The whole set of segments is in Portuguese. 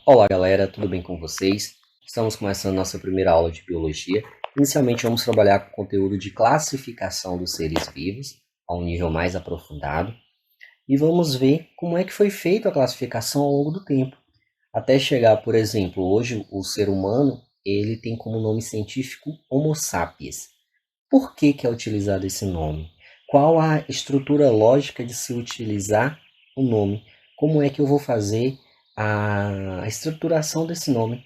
Olá galera, tudo bem com vocês? Estamos começando nossa primeira aula de biologia. Inicialmente vamos trabalhar com o conteúdo de classificação dos seres vivos, a um nível mais aprofundado, e vamos ver como é que foi feita a classificação ao longo do tempo, até chegar, por exemplo, hoje o ser humano, ele tem como nome científico Homo sapiens. Por que que é utilizado esse nome? Qual a estrutura lógica de se utilizar o nome? Como é que eu vou fazer a estruturação desse nome?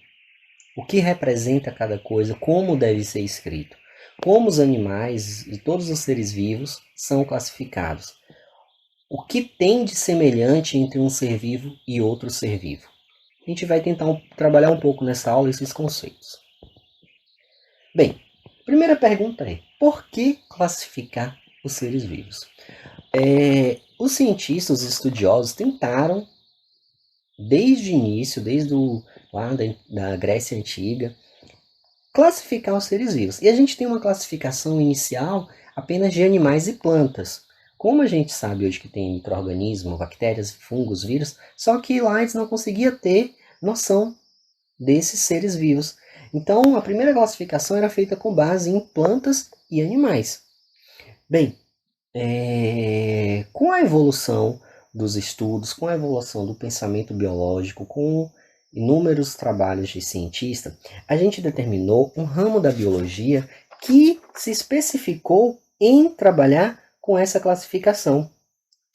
O que representa cada coisa? Como deve ser escrito? Como os animais e todos os seres vivos são classificados? O que tem de semelhante entre um ser vivo e outro ser vivo? A gente vai tentar trabalhar um pouco nessa aula esses conceitos. Bem, a primeira pergunta é: por que classificar os seres vivos? Os cientistas, os estudiosos tentaram, desde o início, lá da Grécia Antiga, classificar os seres vivos. E a gente tem uma classificação inicial apenas de animais e plantas. Como a gente sabe hoje que tem micro-organismos, bactérias, fungos, vírus, só que lá eles não conseguiam ter noção desses seres vivos. Então, a primeira classificação era feita com base em plantas e animais. Bem, com a evolução dos estudos, com a evolução do pensamento biológico, com inúmeros trabalhos de cientista, a gente determinou um ramo da biologia que se especificou em trabalhar com essa classificação.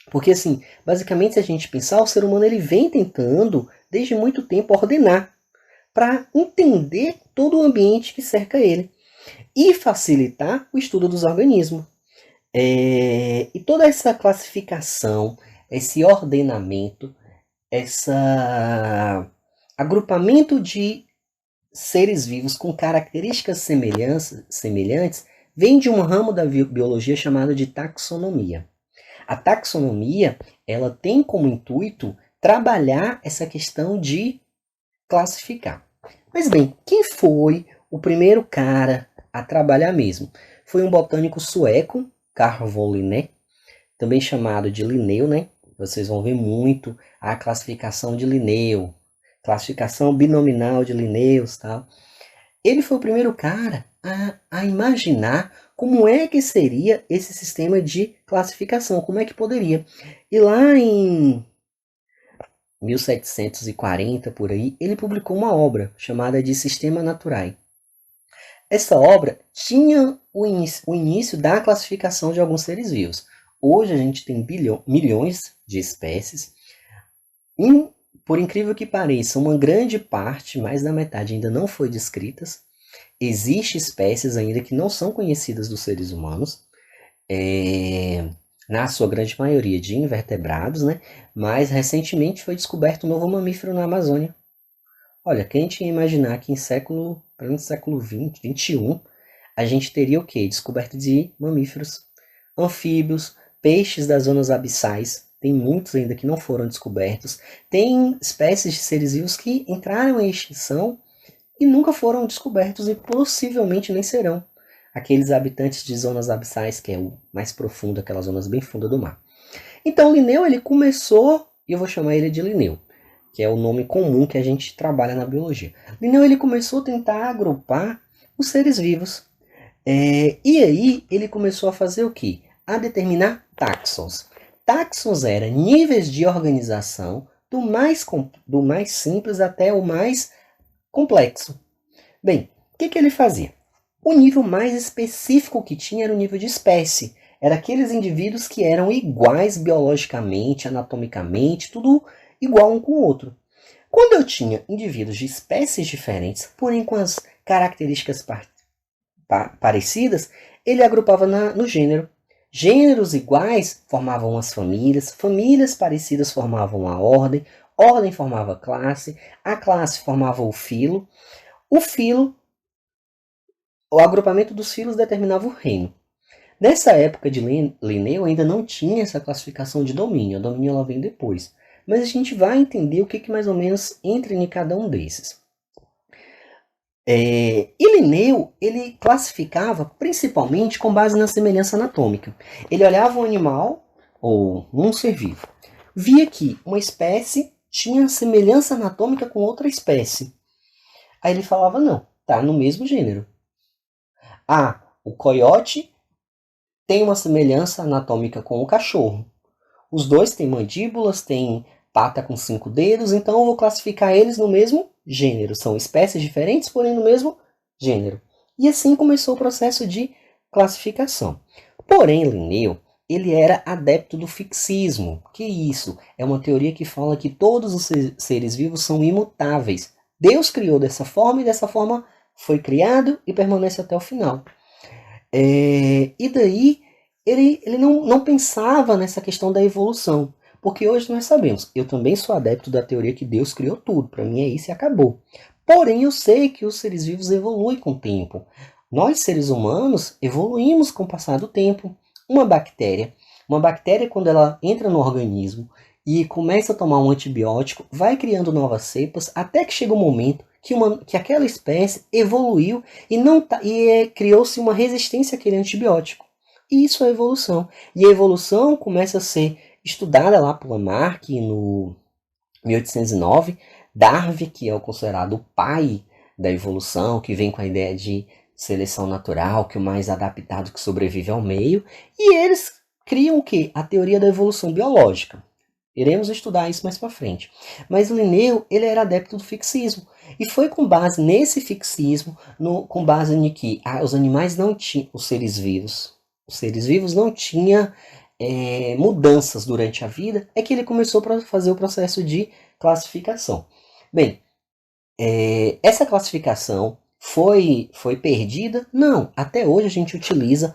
Porque, assim, basicamente, se a gente pensar, o ser humano ele vem tentando, desde muito tempo, ordenar para entender todo o ambiente que cerca ele e facilitar o estudo dos organismos. E toda essa classificação, esse ordenamento, esse agrupamento de seres vivos com características semelhantes vem de um ramo da biologia chamado de taxonomia. A taxonomia, ela tem como intuito trabalhar essa questão de classificar. Mas bem, quem foi o primeiro cara a trabalhar mesmo? Foi um botânico sueco, Carl Linné, também chamado de Linneu, né? Vocês vão ver muito a classificação de Linneu, classificação binominal de Linnaeus, tal. Ele foi o primeiro cara a imaginar como é que seria esse sistema de classificação, como é que poderia. E lá em 1740, por aí, ele publicou uma obra chamada de Sistema Naturae. Essa obra tinha o início da classificação de alguns seres vivos. Hoje a gente tem milhões de espécies. Por incrível que pareça, uma grande parte, mais da metade, ainda não foi descritas. Existem espécies ainda que não são conhecidas dos seres humanos. Na sua grande maioria de invertebrados, né? Mas recentemente foi descoberto um novo mamífero na Amazônia. Olha, quem tinha imaginar que em século XX, XXI, a gente teria o quê? Descoberta de mamíferos, anfíbios, peixes das zonas abissais. Tem muitos ainda que não foram descobertos. Tem espécies de seres vivos que entraram em extinção e nunca foram descobertos e possivelmente nem serão. Aqueles habitantes de zonas abissais, que é o mais profundo, aquelas zonas bem fundas do mar. Então, Linneu, ele começou, e eu vou chamar ele de Linneu, que é o nome comum que a gente trabalha na biologia. Linneu, ele começou a tentar agrupar os seres vivos. E aí, ele começou a fazer o quê? A determinar táxons. Táxons eram níveis de organização do mais simples até o mais complexo. Bem, o que ele fazia? O nível mais específico que tinha era o nível de espécie. Era aqueles indivíduos que eram iguais biologicamente, anatomicamente, tudo igual um com o outro. Quando eu tinha indivíduos de espécies diferentes, porém com as características parecidas, ele agrupava no gênero. Gêneros iguais formavam as famílias, famílias parecidas formavam a ordem formava a classe formava o filo, o agrupamento dos filos determinava o reino. Nessa época de Linneu ainda não tinha essa classificação de domínio, a domínio ela vem depois. Mas a gente vai entender o que mais ou menos entra em cada um desses. E Linneu, ele classificava principalmente com base na semelhança anatômica. Ele olhava um animal, ou um ser vivo, via que uma espécie tinha semelhança anatômica com outra espécie. Aí ele falava, não, tá no mesmo gênero. Ah, o coiote tem uma semelhança anatômica com o cachorro. Os dois têm mandíbulas, têm pata com 5 dedos, então eu vou classificar eles no mesmo gênero. São espécies diferentes, porém no mesmo gênero. E assim começou o processo de classificação. Porém, Linneu, ele era adepto do fixismo. Que isso? É uma teoria que fala que todos os seres vivos são imutáveis. Deus criou dessa forma e dessa forma foi criado e permanece até o final. E daí ele não pensava nessa questão da evolução. Porque hoje nós sabemos, eu também sou adepto da teoria que Deus criou tudo. Para mim é isso e acabou. Porém, eu sei que os seres vivos evoluem com o tempo. Nós, seres humanos, evoluímos com o passar do tempo. Uma bactéria, quando ela entra no organismo e começa a tomar um antibiótico, vai criando novas cepas, até que chega um momento que aquela espécie evoluiu e criou-se uma resistência àquele antibiótico. E isso é evolução. E a evolução começa a ser estudada lá por Lamarck no 1809. Darwin, que é o considerado o pai da evolução, que vem com a ideia de seleção natural, que é o mais adaptado que sobrevive ao meio. E eles criam o quê? A teoria da evolução biológica. Iremos estudar isso mais para frente. Mas Linneu, ele era adepto do fixismo. E foi com base nesse fixismo, com base em que os animais não tinham, os seres vivos não tinham mudanças durante a vida, é que ele começou a fazer o processo de classificação. Bem, essa classificação foi perdida? Não. Até hoje a gente utiliza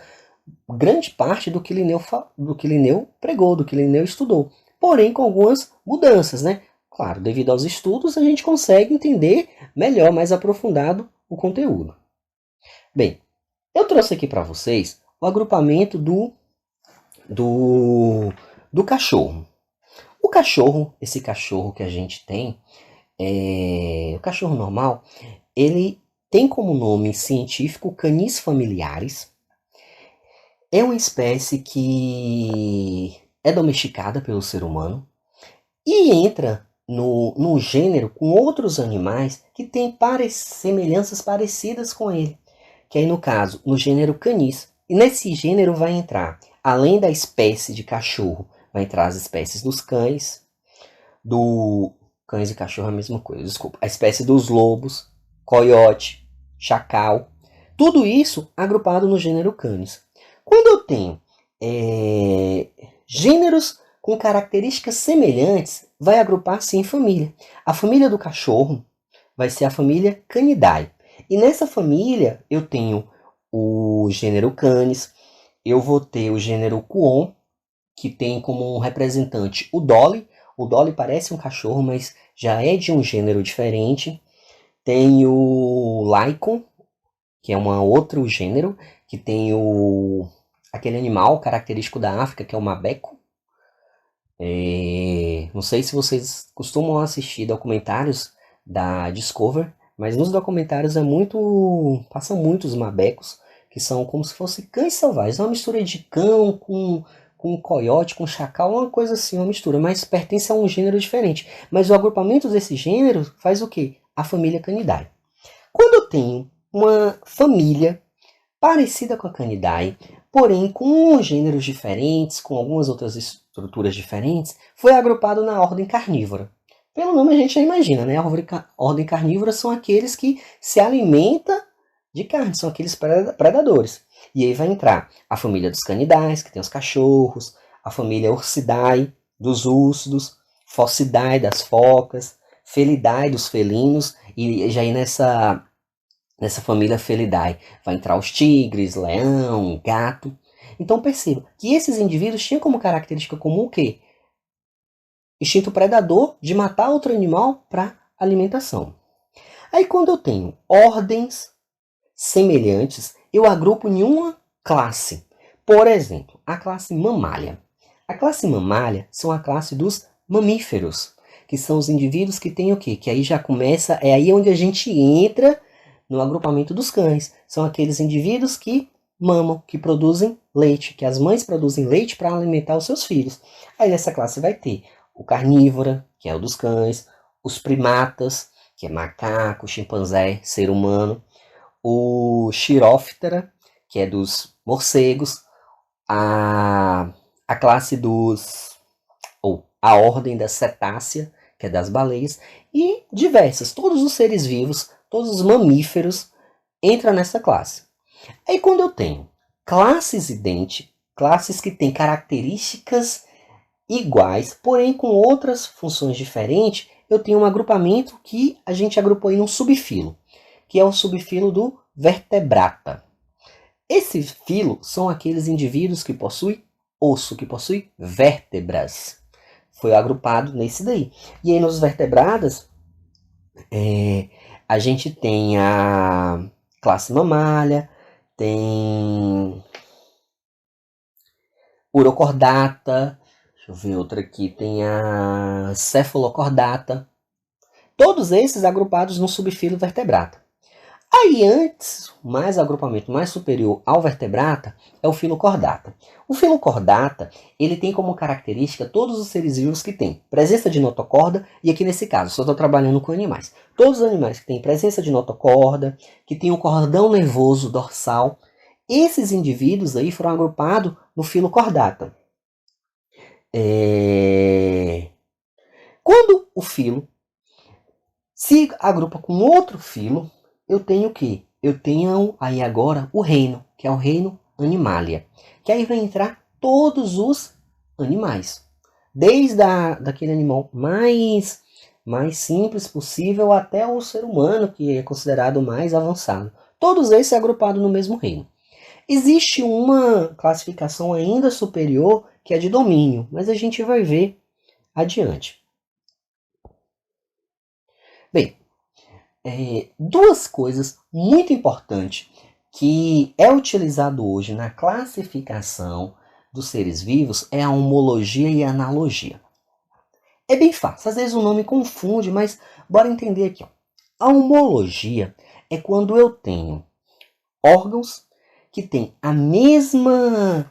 grande parte do que Linneu pregou, do que Linneu estudou. Porém, com algumas mudanças, né? Claro, devido aos estudos, a gente consegue entender melhor, mais aprofundado, o conteúdo. Bem, eu trouxe aqui para vocês o agrupamento do cachorro. O cachorro, esse cachorro que a gente tem, o cachorro normal, ele tem como nome científico Canis familiaris. É uma espécie que é domesticada pelo ser humano e entra no gênero com outros animais que têm semelhanças parecidas com ele. Que aí, no caso, no gênero Canis. E nesse gênero vai entrar, além da espécie de cachorro, vai entrar as espécies dos cães, cães e cachorro é a mesma coisa, desculpa. A espécie dos lobos, coiote, chacal. Tudo isso agrupado no gênero Canis. Quando eu tenho gêneros com características semelhantes, vai agrupar-se em família. A família do cachorro vai ser a família Canidae. E nessa família eu tenho o gênero Canis, eu vou ter o gênero Cuon, que tem como representante o Dolly. O Dolly parece um cachorro, mas já é de um gênero diferente. Tem o Lycon, que é um outro gênero, que tem aquele animal característico da África, que é o mabeco. Não sei se vocês costumam assistir documentários da Discovery, mas nos documentários passam muitos mabecos, que são como se fossem cães selvagens. É uma mistura de cão com coiote, com chacal, uma coisa assim, uma mistura, mas pertence a um gênero diferente. Mas o agrupamento desse gênero faz o quê? A família Canidae. Quando eu tenho uma família parecida com a Canidae, porém com gêneros diferentes, com algumas outras estruturas diferentes, foi agrupado na ordem carnívora. Pelo nome a gente já imagina, né? A ordem carnívora são aqueles que se alimentam de carne, são aqueles predadores. E aí vai entrar a família dos Canidae, que tem os cachorros, a família Ursidae, dos ursos, Phocidae, das focas, Felidae, dos felinos, e já aí nessa família Felidae vai entrar os tigres, leão, gato. Então perceba que esses indivíduos tinham como característica comum o quê? Instinto predador de matar outro animal para alimentação. Aí quando eu tenho ordens semelhantes, eu agrupo em uma classe. Por exemplo, a classe mamália. A classe mamália são a classe dos mamíferos, que são os indivíduos que têm o quê? Que aí já começa, é aí onde a gente entra no agrupamento dos cães. São aqueles indivíduos que mamam, que produzem leite, que as mães produzem leite para alimentar os seus filhos. Aí nessa classe vai ter o carnívora, que é o dos cães, os primatas, que é macaco, chimpanzé, ser humano, o Chiroptera, que é dos morcegos, a classe dos, ou a ordem da cetácea, que é das baleias, e diversas, todos os seres vivos, todos os mamíferos entram nessa classe. Aí quando eu tenho classes idênticas, classes que têm características iguais, porém com outras funções diferentes, eu tenho um agrupamento que a gente agrupou em um subfilo, que é o subfilo do vertebrata. Esse filo são aqueles indivíduos que possuem osso, que possuem vértebras. Foi agrupado nesse daí. E aí nos vertebrados, a gente tem a classe mamália, tem urocordata, deixa eu ver outra aqui, tem a cefalocordata. Todos esses agrupados no subfilo vertebrata. Aí antes, mais agrupamento mais superior ao vertebrata, é o filo cordata. O filo cordata, ele tem como característica todos os seres vivos que têm presença de notocorda, e aqui nesse caso, só estou trabalhando com animais. Todos os animais que têm presença de notocorda, que têm um cordão nervoso dorsal, esses indivíduos aí foram agrupados no filo cordata. Quando o filo se agrupa com outro filo, eu tenho o quê? Eu tenho aí agora o reino, que é o reino Animalia. Que aí vai entrar todos os animais. Desde daquele animal mais simples possível até o ser humano, que é considerado mais avançado. Todos esses agrupados no mesmo reino. Existe uma classificação ainda superior, que é de domínio, mas a gente vai ver adiante. Bem, duas coisas muito importantes que é utilizado hoje na classificação dos seres vivos é a homologia e a analogia. É bem fácil, às vezes o nome confunde, mas bora entender aqui. Ó. A homologia é quando eu tenho órgãos que têm a mesma,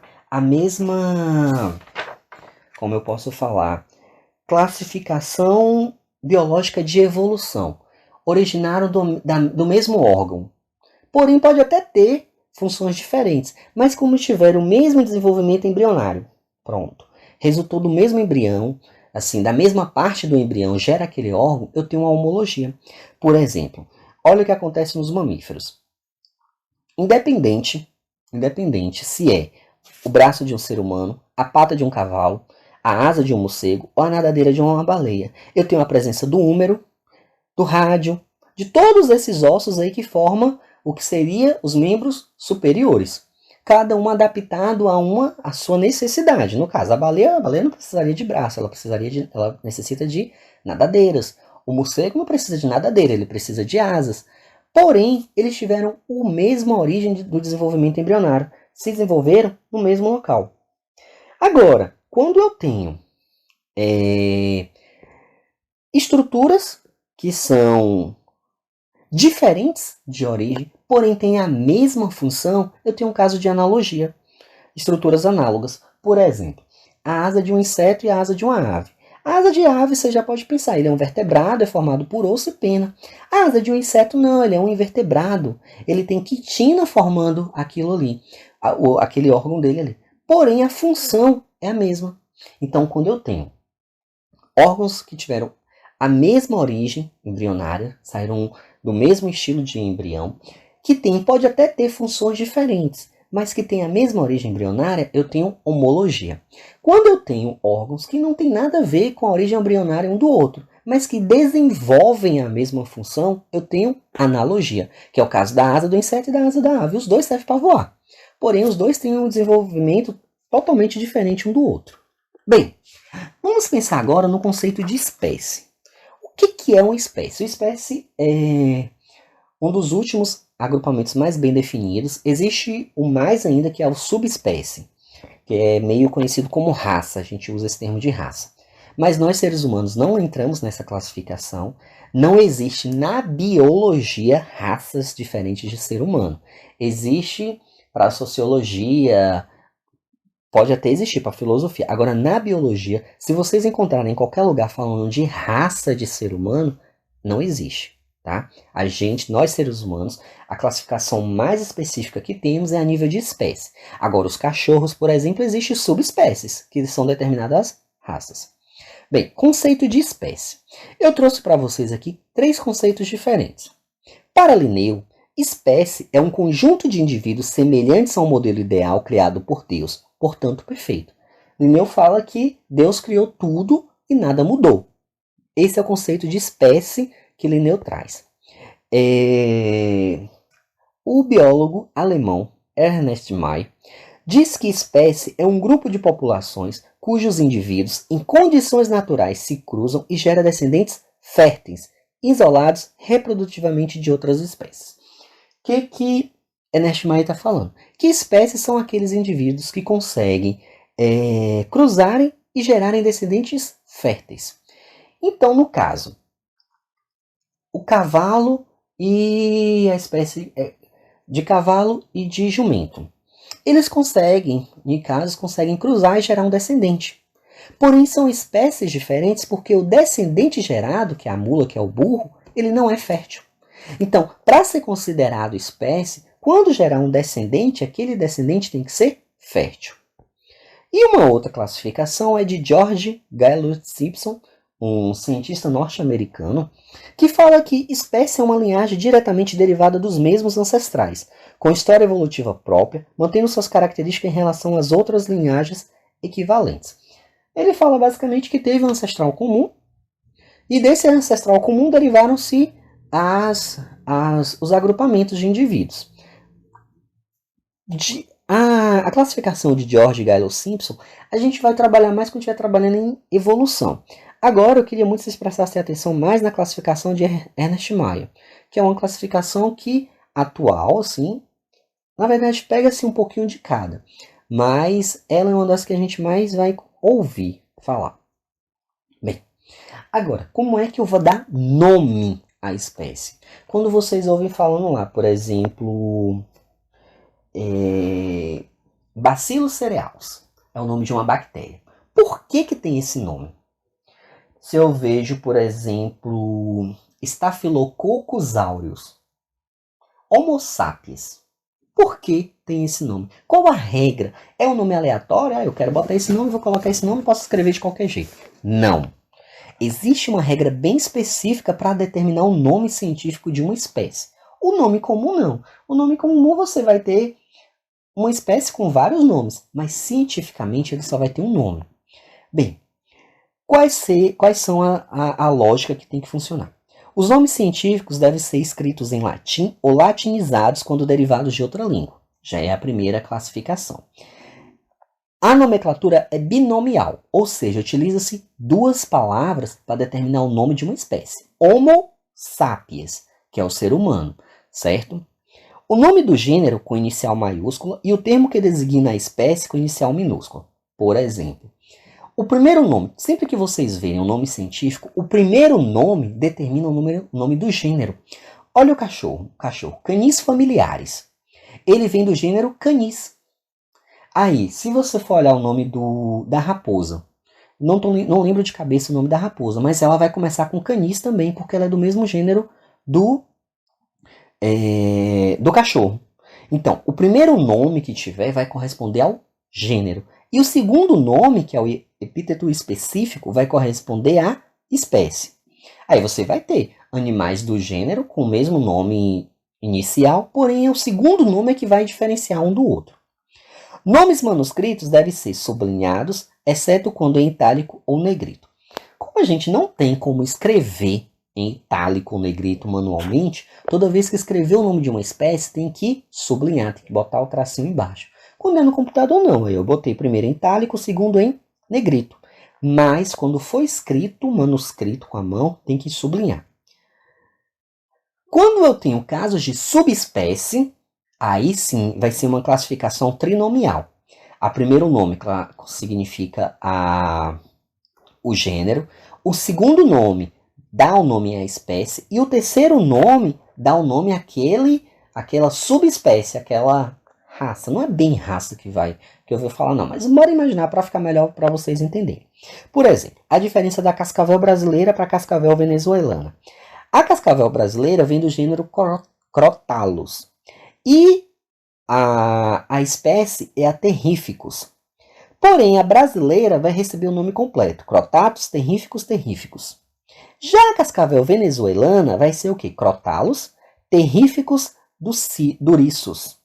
como eu posso falar, classificação biológica de evolução. Originaram do mesmo órgão. Porém, pode até ter funções diferentes, mas como tiveram o mesmo desenvolvimento embrionário, pronto, resultou do mesmo embrião, assim, da mesma parte do embrião gera aquele órgão, eu tenho uma homologia. Por exemplo, olha o que acontece nos mamíferos. Independente se é o braço de um ser humano, a pata de um cavalo, a asa de um morcego ou a nadadeira de uma baleia, eu tenho a presença do húmero, do rádio, de todos esses ossos aí que formam o que seria os membros superiores. Cada um adaptado a sua necessidade. No caso, a baleia não precisaria de braço, ela necessita de nadadeiras. O morcego não precisa de nadadeira, ele precisa de asas. Porém, eles tiveram a mesma origem do desenvolvimento embrionário. Se desenvolveram no mesmo local. Agora, quando eu tenho estruturas que são diferentes de origem, porém têm a mesma função, eu tenho um caso de analogia. Estruturas análogas. Por exemplo, a asa de um inseto e a asa de uma ave. A asa de ave, você já pode pensar, ele é um vertebrado, é formado por osso e pena. A asa de um inseto, não, ele é um invertebrado. Ele tem quitina formando aquilo ali, aquele órgão dele ali. Porém, a função é a mesma. Então, quando eu tenho órgãos que tiveram a mesma origem embrionária, saíram do mesmo estilo de embrião, que pode até ter funções diferentes, mas que tem a mesma origem embrionária, eu tenho homologia. Quando eu tenho órgãos que não tem nada a ver com a origem embrionária um do outro, mas que desenvolvem a mesma função, eu tenho analogia, que é o caso da asa do inseto e da asa da ave. Os dois servem para voar. Porém, os dois têm um desenvolvimento totalmente diferente um do outro. Bem, vamos pensar agora no conceito de espécie. O que é uma espécie? Uma espécie é um dos últimos agrupamentos mais bem definidos. Existe o mais ainda, que é o subespécie, que é meio conhecido como raça. A gente usa esse termo de raça. Mas nós, seres humanos, não entramos nessa classificação. Não existe na biologia raças diferentes de ser humano. Existe para a sociologia Pode até existir para filosofia. Agora, na biologia, se vocês encontrarem em qualquer lugar falando de raça de ser humano, não existe, tá? Nós seres humanos, a classificação mais específica que temos é a nível de espécie. Agora, os cachorros, por exemplo, existem subespécies, que são determinadas raças. Bem, conceito de espécie. Eu trouxe para vocês aqui 3 conceitos diferentes. Para Linneu, espécie é um conjunto de indivíduos semelhantes a um modelo ideal criado por Deus, portanto perfeito. Linneu fala que Deus criou tudo e nada mudou. Esse é o conceito de espécie que Linneu traz. O biólogo alemão Ernest Mayr diz que espécie é um grupo de populações cujos indivíduos em condições naturais se cruzam e geram descendentes férteis, isolados reprodutivamente de outras espécies. O que Ernest Mayr está falando? Que espécies são aqueles indivíduos que conseguem cruzarem e gerarem descendentes férteis. Então, no caso, o cavalo e a espécie de cavalo e de jumento. Eles conseguem cruzar e gerar um descendente. Porém, são espécies diferentes porque o descendente gerado, que é a mula, que é o burro, ele não é fértil. Então, para ser considerado espécie, quando gerar um descendente, aquele descendente tem que ser fértil. E uma outra classificação é de George Gaylord Simpson, um cientista norte-americano, que fala que espécie é uma linhagem diretamente derivada dos mesmos ancestrais, com história evolutiva própria, mantendo suas características em relação às outras linhagens equivalentes. Ele fala basicamente que teve um ancestral comum, e desse ancestral comum derivaram-se os agrupamentos de indivíduos. A classificação de George Gaylord Simpson, a gente vai trabalhar mais quando estiver trabalhando em evolução. Agora eu queria muito que vocês prestassem atenção mais na classificação de Ernest Mayr, que é uma classificação que, atual, assim, na verdade pega-se um pouquinho de cada, mas ela é uma das que a gente mais vai ouvir falar. Bem, agora, como é que eu vou dar nome à espécie? Quando vocês ouvem falando lá, por exemplo, Bacillus cereus, é o nome de uma bactéria. Por que tem esse nome? Se eu vejo, por exemplo, Staphylococcus aureus, Homo sapiens, por que tem esse nome? Qual a regra? É um nome aleatório? Eu quero botar esse nome, vou colocar esse nome, posso escrever de qualquer jeito. Não. Existe uma regra bem específica para determinar o nome científico de uma espécie. O nome comum não. O nome comum você vai ter uma espécie com vários nomes, mas cientificamente ele só vai ter um nome. Bem, quais são a lógica que tem que funcionar? Os nomes científicos devem ser escritos em latim ou latinizados quando derivados de outra língua. Já é a primeira classificação. A nomenclatura é binomial, ou seja, utiliza-se 2 palavras para determinar o nome de uma espécie. Homo sapiens, que é o ser humano, certo? O nome do gênero com inicial maiúscula e o termo que designa a espécie com inicial minúscula. Por exemplo, o primeiro nome, sempre que vocês verem um nome científico, o primeiro nome determina o nome do gênero. Olha o cachorro, Canis familiares. Ele vem do gênero Canis. Aí, se você for olhar o nome da raposa, não lembro de cabeça o nome da raposa, mas ela vai começar com Canis também, porque ela é do mesmo gênero do cachorro. Então, o primeiro nome que tiver vai corresponder ao gênero. E o segundo nome, que é o epíteto específico, vai corresponder à espécie. Aí você vai ter animais do gênero com o mesmo nome inicial, porém o segundo nome é que vai diferenciar um do outro. Nomes manuscritos devem ser sublinhados, exceto quando em itálico ou negrito. Como a gente não tem como escrever em itálico ou negrito manualmente, toda vez que escrever o nome de uma espécie tem que sublinhar, tem que botar o tracinho embaixo. Quando é no computador não, eu botei primeiro em itálico, segundo em negrito. Mas quando for escrito, manuscrito com a mão, tem que sublinhar. Quando eu tenho casos de subespécie, aí sim vai ser uma classificação trinomial. O primeiro nome significa o gênero, o segundo nome dá o nome à espécie e o terceiro nome dá o nome àquela subespécie, aquela raça. Não é bem raça que eu vou falar, não. Mas bora imaginar para ficar melhor para vocês entenderem. Por exemplo, a diferença da cascavel brasileira para a cascavel venezuelana. A cascavel brasileira vem do gênero Crotalus. E a espécie é a Terrificus. Porém, a brasileira vai receber o nome completo. Crotatus terrificus terrificus. Já a cascavel venezuelana vai ser o quê? Crotalus terrificus duriçus.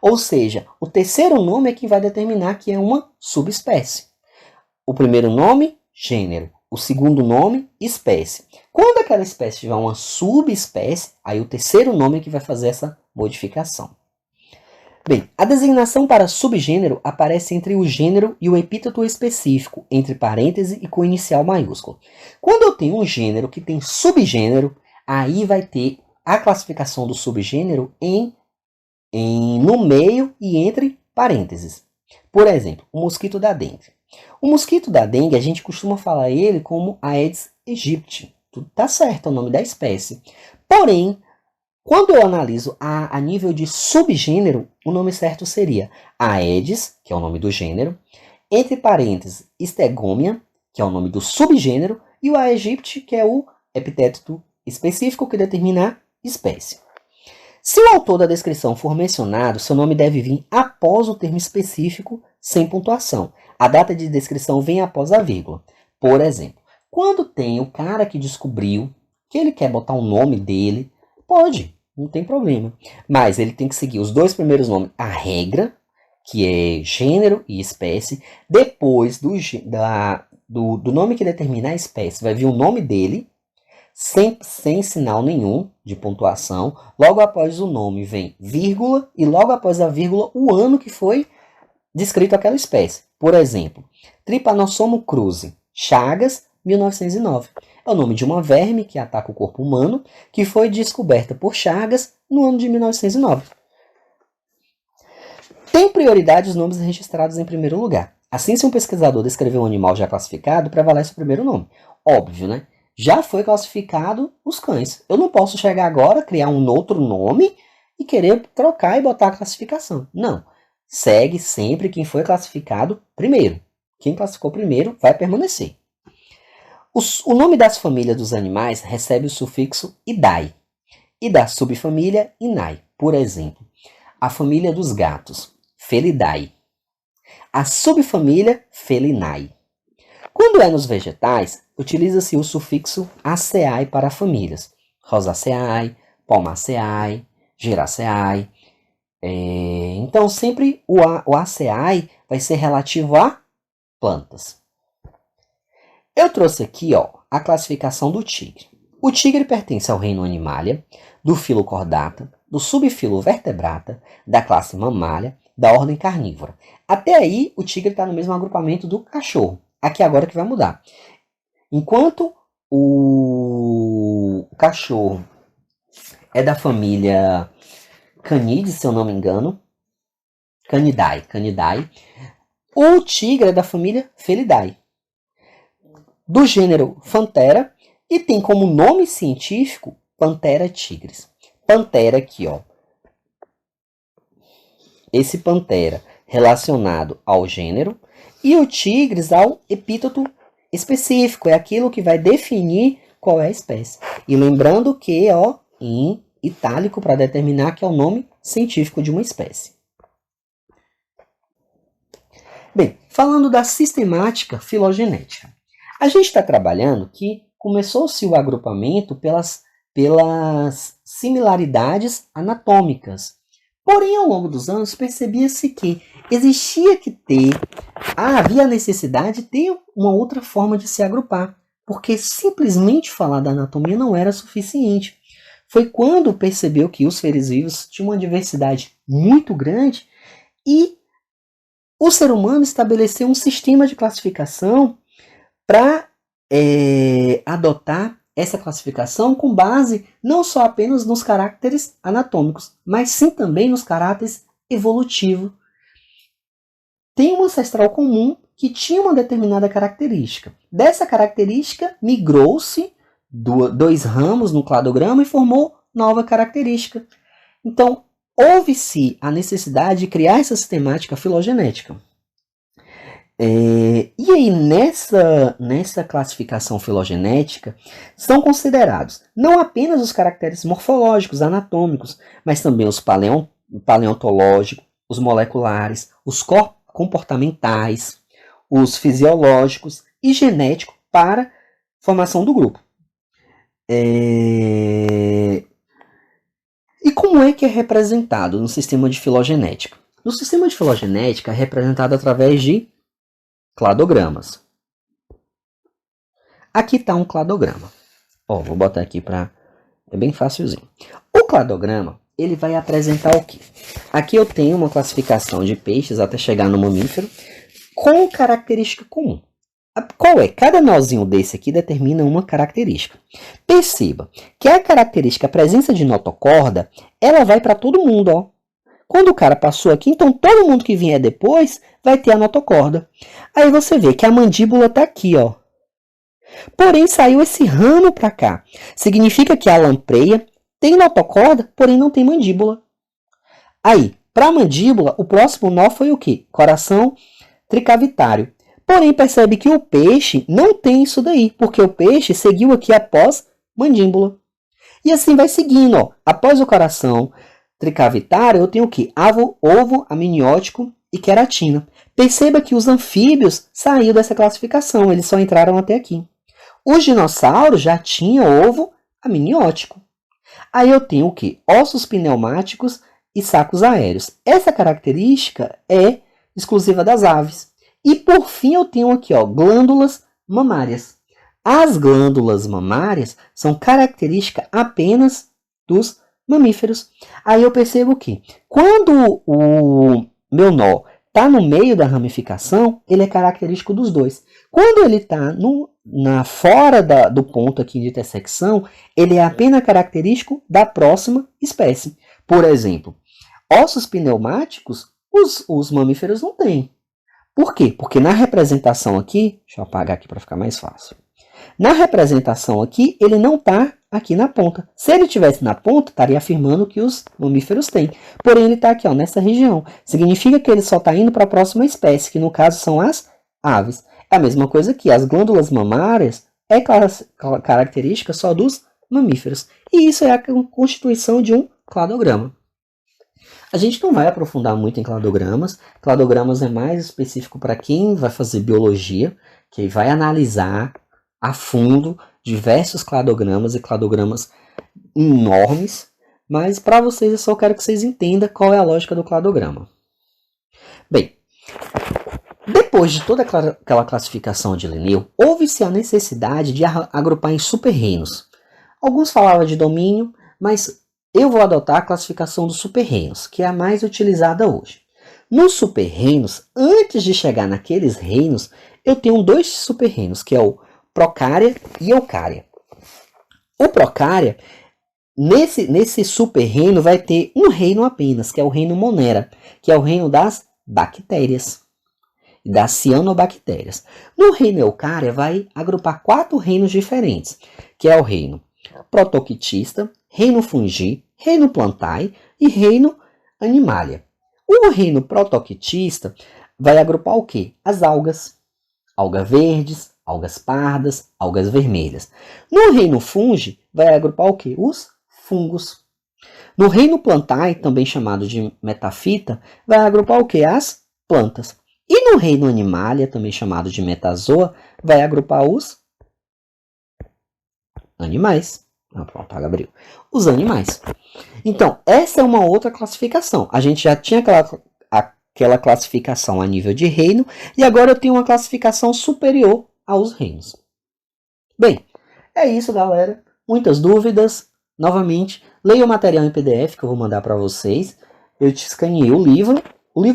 Ou seja, o terceiro nome é que vai determinar que é uma subespécie. O primeiro nome, gênero. O segundo nome, espécie. Quando aquela espécie tiver uma subespécie, aí o terceiro nome é que vai fazer essa modificação. Bem, a designação para subgênero aparece entre o gênero e o epíteto específico, entre parênteses e com inicial maiúsculo. Quando eu tenho um gênero que tem subgênero, aí vai ter a classificação do subgênero no meio e entre parênteses. Por exemplo, o mosquito da dengue. O mosquito da dengue, a gente costuma falar ele como Aedes aegypti. Tudo tá certo, é o nome da espécie. Porém, quando eu analiso a nível de subgênero, o nome certo seria Aedes, que é o nome do gênero, entre parênteses, Stegomia, que é o nome do subgênero, e o aegypti, que é o epíteto específico que determina a espécie. Se o autor da descrição for mencionado, seu nome deve vir após o termo específico, sem pontuação. A data de descrição vem após a vírgula. Por exemplo, quando tem o cara que descobriu que ele quer botar o nome dele, pode, não tem problema. Mas ele tem que seguir os dois primeiros nomes, a regra, que é gênero e espécie. Depois do nome que determina a espécie, vai vir o nome dele, sem sinal nenhum de pontuação. Logo após o nome vem vírgula, e logo após a vírgula, o ano que foi descrito aquela espécie. Por exemplo, Trypanosoma cruzi, Chagas, 1909. É o nome de uma verme que ataca o corpo humano, que foi descoberta por Chagas no ano de 1909. Tem prioridade os nomes registrados em primeiro lugar. Assim, se um pesquisador descrever um animal já classificado, prevalece o primeiro nome. Óbvio, né? Já foi classificado os cães. Eu não posso chegar agora, criar um outro nome e querer trocar e botar a classificação. Não. Segue sempre quem foi classificado primeiro. Quem classificou primeiro vai permanecer. O nome das famílias dos animais recebe o sufixo idai. E da subfamília inai. Por exemplo, a família dos gatos, Felidae. A subfamília Felinae. Quando é nos vegetais, utiliza-se o sufixo aceae para famílias. Rosaceae, Palmaceae, Giraceae. Então, sempre o aceae vai ser relativo a plantas. Eu trouxe aqui a classificação do tigre. O tigre pertence ao reino Animalia, do filo Chordata, do subfilo Vertebrata, da classe Mammalia, da ordem Carnívora. Até aí, o tigre está no mesmo agrupamento do cachorro. Aqui agora que vai mudar. Enquanto o cachorro é da família Canidae, se eu não me engano, Canidae, o tigre é da família Felidae, do gênero Panthera, e tem como nome científico Panthera tigris. Panthera aqui, esse Panthera relacionado ao gênero, e o tigris ao epíteto específico, é aquilo que vai definir qual é a espécie. E lembrando que, em itálico, para determinar que é o nome científico de uma espécie. Bem, falando da sistemática filogenética. A gente está trabalhando que começou-se o agrupamento pelas similaridades anatômicas. Porém, ao longo dos anos, percebia-se que havia necessidade de ter uma outra forma de se agrupar, porque simplesmente falar da anatomia não era suficiente. Foi quando percebeu que os seres vivos tinham uma diversidade muito grande e o ser humano estabeleceu um sistema de classificação para adotar essa classificação com base não só apenas nos caracteres anatômicos, mas sim também nos caracteres evolutivos. Tem um ancestral comum que tinha uma determinada característica. Dessa característica, migrou-se dois ramos no cladograma e formou nova característica. Então, houve-se a necessidade de criar essa sistemática filogenética. E aí, nessa classificação filogenética, são considerados não apenas os caracteres morfológicos, anatômicos, mas também os paleontológicos, os moleculares, os comportamentais, os fisiológicos e genéticos para a formação do grupo. E como é que é representado no sistema de filogenética? No sistema de filogenética é representado através de cladogramas. Aqui está um cladograma. Vou botar aqui para... É bem facilzinho. O cladograma, ele vai apresentar o quê? Aqui eu tenho uma classificação de peixes até chegar no mamífero com característica comum. Qual é? Cada nozinho desse aqui determina uma característica. Perceba que a característica, a presença de notocorda, ela vai para todo mundo, ó. Quando o cara passou aqui, então todo mundo que vier depois vai ter a notocorda. Aí você vê que a mandíbula está aqui, ó. Porém, saiu esse ramo para cá. Significa que a lampreia tem notocorda, porém não tem mandíbula. Aí, para a mandíbula, o próximo nó foi o quê? Coração tricavitário. Porém, percebe que o peixe não tem isso daí, porque o peixe seguiu aqui após mandíbula. E assim vai seguindo, ó. Após o coração tricavitário, eu tenho o quê? Ovo, amniótico e queratina. Perceba que os anfíbios saíram dessa classificação, eles só entraram até aqui. Os dinossauros já tinham ovo amniótico. Aí eu tenho o quê? Ossos pneumáticos e sacos aéreos. Essa característica é exclusiva das aves. E por fim eu tenho aqui, ó, glândulas mamárias. As glândulas mamárias são característica apenas dos mamíferos. Aí eu percebo que quando o meu nó está no meio da ramificação, ele é característico dos dois. Quando ele está fora do ponto aqui de intersecção, ele é apenas característico da próxima espécie. Por exemplo, ossos pneumáticos, os mamíferos não têm. Por quê? Porque na representação aqui, deixa eu apagar aqui para ficar mais fácil. Na representação aqui, ele não está aqui na ponta. Se ele estivesse na ponta, estaria afirmando que os mamíferos têm. Porém, ele está aqui, ó, nessa região. Significa que ele só está indo para a próxima espécie, que no caso são as aves. É a mesma coisa aqui. As glândulas mamárias é característica só dos mamíferos. E isso é a constituição de um cladograma. A gente não vai aprofundar muito em cladogramas. Cladogramas é mais específico para quem vai fazer biologia, que vai analisar a fundo diversos cladogramas e cladogramas enormes. Mas para vocês eu só quero que vocês entendam qual é a lógica do cladograma. Bem, depois de toda aquela classificação de Linneu, houve-se a necessidade de agrupar em super-reinos. Alguns falavam de domínio, mas eu vou adotar a classificação dos super-reinos, que é a mais utilizada hoje. Nos super-reinos, antes de chegar naqueles reinos, eu tenho dois super-reinos, que é o Procária e Eucária. O Procária, nesse super-reino, vai ter um reino apenas, que é o reino Monera, que é o reino das bactérias, das cianobactérias. No reino Eucária, vai agrupar 4 reinos diferentes, que é o reino Protoctista, reino Fungi, reino Plantae e reino Animalia. O reino Protoctista vai agrupar o quê? As algas. Algas verdes, algas pardas, algas vermelhas. No reino Fungi, vai agrupar o quê? Os fungos. No reino Plantae, também chamado de metafita, vai agrupar o quê? As plantas. E no reino Animalia, também chamado de metazoa, vai agrupar os animais. Pronto, Gabriel. Os animais. Então, essa é uma outra classificação. A gente já tinha aquela classificação a nível de reino, e agora eu tenho uma classificação superior aos reinos. Bem, é isso, galera. Muitas dúvidas? Novamente, leia o material em PDF que eu vou mandar para vocês. Eu te escaneei o livro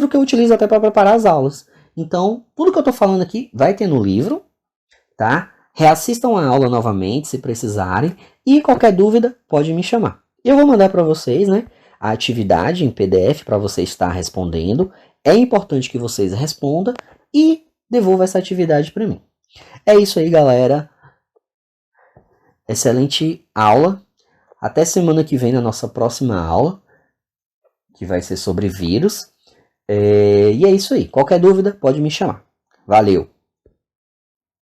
que eu utilizo até para preparar as aulas. Então, tudo que eu estou falando aqui vai ter no livro, tá? Reassistam a aula novamente, se precisarem, e qualquer dúvida pode me chamar. Eu vou mandar para vocês, né, a atividade em PDF para você estar respondendo. É importante que vocês respondam e devolvam essa atividade para mim. É isso aí, galera. Excelente aula. Até semana que vem na nossa próxima aula. que vai ser sobre vírus. E é isso aí. Qualquer dúvida, pode me chamar. Valeu!